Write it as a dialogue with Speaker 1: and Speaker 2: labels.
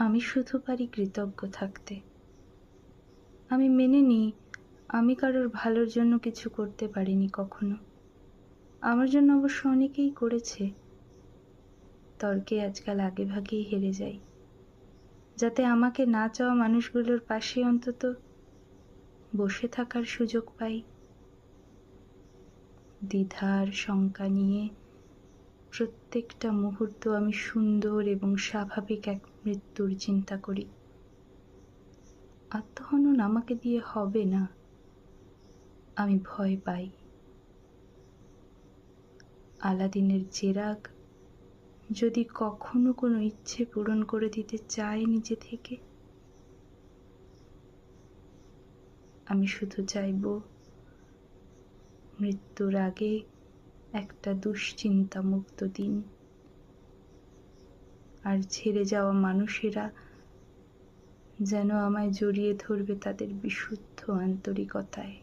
Speaker 1: আমি শুধু পারি কৃতজ্ঞ থাকতে। আমি মেনে নিই আমি কারোর ভালোর জন্য কিছু করতে পারিনি কখনো। আমার জন্য অবশ্য অনেকেই করেছে। তর্কে আজকাল আগেভাগেই হেরে যাই, যাতে আমাকে না চাওয়া মানুষগুলোর পাশে অন্তত বসে থাকার সুযোগ পাই। দ্বিধার শঙ্কা নিয়ে প্রত্যেকটা মুহূর্ত আমি সুন্দর এবং স্বাভাবিক এক মৃত্যুর চিন্তা করি। আত্মহনন আমাকে দিয়ে হবে না, আমি ভয় পাই। আলাদিনের চেরাগ যদি কখনো কোনো ইচ্ছে পূরণ করে দিতে চায় নিজে থেকে, আমি শুধু চাইব মৃত্যুর আগে একটা দুশ্চিন্তা মুক্ত দিন, আর ছেড়ে যাওয়া মানুষেরা যেন আমায় জড়িয়ে ধরবে তাদের বিশুদ্ধ আন্তরিকতায়।